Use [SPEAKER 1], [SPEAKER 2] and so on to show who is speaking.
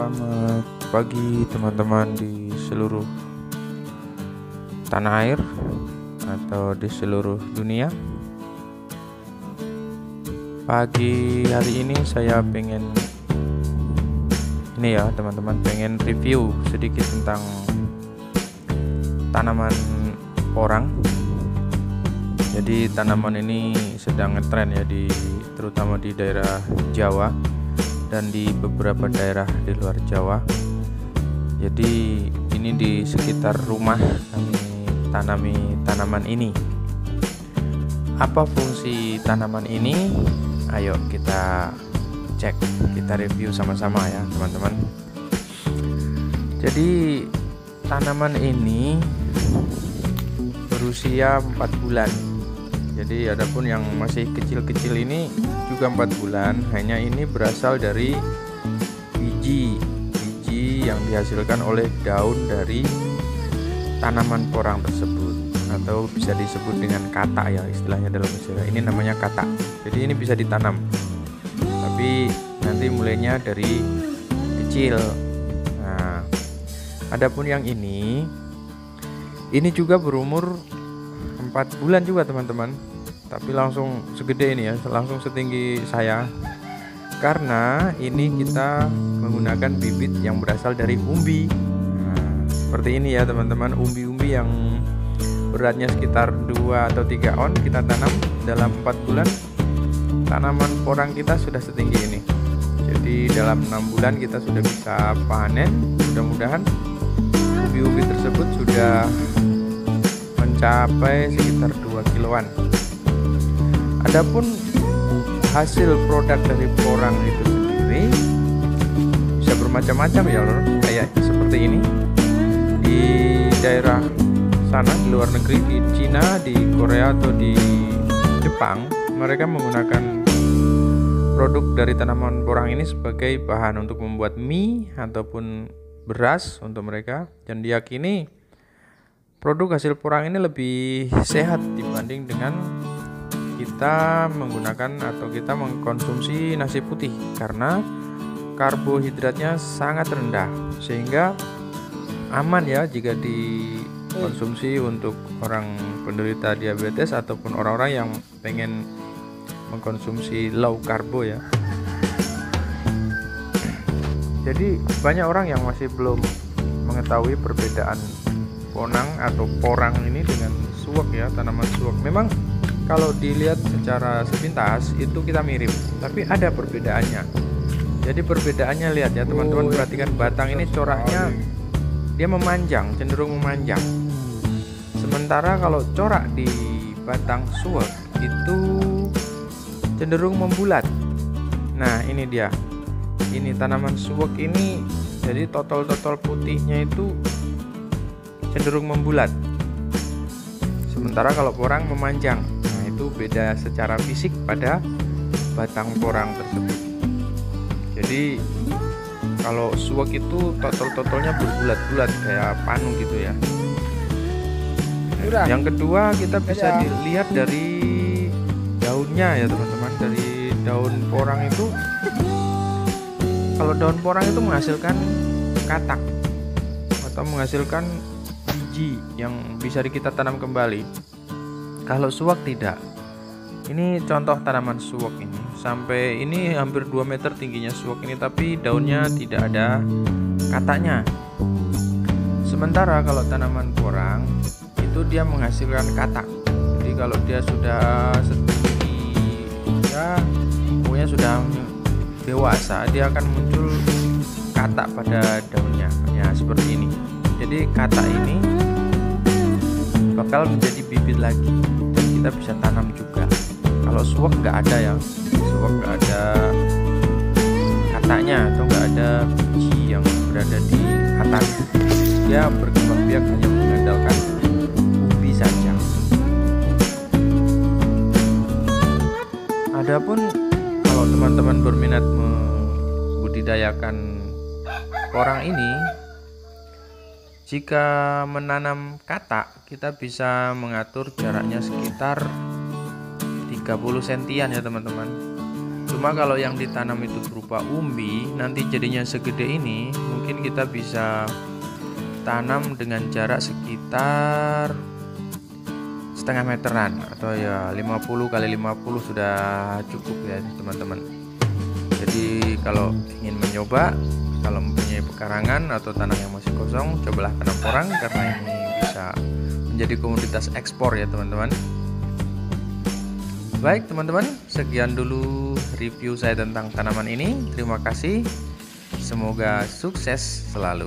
[SPEAKER 1] Selamat pagi teman-teman di seluruh tanah air atau di seluruh dunia. Pagi hari ini saya pengen pengen review sedikit tentang tanaman porang. Jadi tanaman ini sedang ngetren ya terutama di daerah Jawa dan di beberapa daerah di luar Jawa. Jadi ini di sekitar rumah kami tanami tanaman ini. Apa fungsi tanaman ini? Ayo kita cek, kita review sama-sama ya teman-teman. Jadi tanaman ini berusia 4 bulan. Jadi adapun yang masih kecil-kecil ini juga 4 bulan, hanya ini berasal dari biji yang dihasilkan oleh daun dari tanaman porang tersebut, atau bisa disebut dengan kata ya istilahnya dalam istilah ini, namanya kata. Jadi ini bisa ditanam, tapi nanti mulainya dari kecil. Nah, adapun yang ini juga berumur 4 bulan juga teman-teman, tapi langsung segede ini ya, langsung setinggi saya, karena ini kita menggunakan bibit yang berasal dari umbi. Nah, seperti ini ya teman-teman, umbi-umbi yang beratnya sekitar 2 atau 3 on kita tanam dalam 4 bulan. Tanaman porang kita sudah setinggi ini. Jadi dalam 6 bulan kita sudah bisa panen. Mudah-mudahan umbi-umbi tersebut sudah mencapai sekitar 2 kiloan. Adapun hasil produk dari porang itu sendiri bisa bermacam-macam ya lor, kayak seperti ini di daerah sana di luar negeri, di Cina, di Korea atau di Jepang, mereka menggunakan produk dari tanaman porang ini sebagai bahan untuk membuat mie ataupun beras untuk mereka, dan diyakini produk hasil porang ini lebih sehat dibanding dengan kita menggunakan atau kita mengkonsumsi nasi putih, karena karbohidratnya sangat rendah, sehingga aman ya jika dikonsumsi untuk orang penderita diabetes ataupun orang-orang yang pengen mengkonsumsi low karbo ya. Jadi banyak orang yang masih belum mengetahui perbedaan ponang atau porang ini dengan suwak ya, tanaman suwak. Memang kalau dilihat secara sepintas itu kita mirip, tapi ada perbedaannya. Jadi perbedaannya, lihat ya teman-teman, perhatikan batang ini coraknya dia memanjang, cenderung memanjang. Sementara kalau corak di batang suwak itu cenderung membulat. Nah ini dia, ini tanaman suwak ini, jadi totol-totol putihnya itu cenderung membulat, sementara kalau porang memanjang. Nah itu beda secara fisik pada batang porang tersebut. Jadi kalau suwak itu totol-totolnya berbulat-bulat kayak panu gitu ya. Yang kedua kita bisa dilihat dari daunnya ya teman-teman. Dari daun porang itu, kalau daun porang itu menghasilkan katak atau menghasilkan biji yang bisa kita tanam kembali. Kalau suwak tidak. Ini contoh tanaman suwak ini. Sampai ini hampir 2 meter tingginya suwak ini, tapi daunnya tidak ada kataknya. Sementara kalau tanaman porang itu dia menghasilkan katak. Jadi kalau dia sudah setinggi ya, pokoknya sudah dewasa, dia akan muncul katak pada daunnya ya, seperti ini. Jadi katak ini bakal menjadi bibit lagi dan kita bisa tanam juga. Kalau suwak nggak ada ya, suwak nggak ada kataknya atau nggak ada biji yang berada di atas, dia berkembang biak hanya mengandalkan umbi saja. Adapun kalau teman-teman berminat membudidayakan porang ini, jika menanam katak kita bisa mengatur jaraknya sekitar 30 sentian ya teman-teman. Itu Cuma kalau yang ditanam itu berupa umbi, nanti jadinya segede ini, mungkin kita bisa tanam dengan jarak sekitar setengah meteran atau ya 50 kali 50 sudah cukup ya teman-teman. Jadi kalau ingin mencoba, kalau mempunyai pekarangan atau tanah yang masih kosong, cobalah tanam porang karena ini bisa menjadi komoditas ekspor ya teman-teman. Baik teman-teman, sekian dulu review saya tentang tanaman ini. Terima kasih, semoga sukses selalu.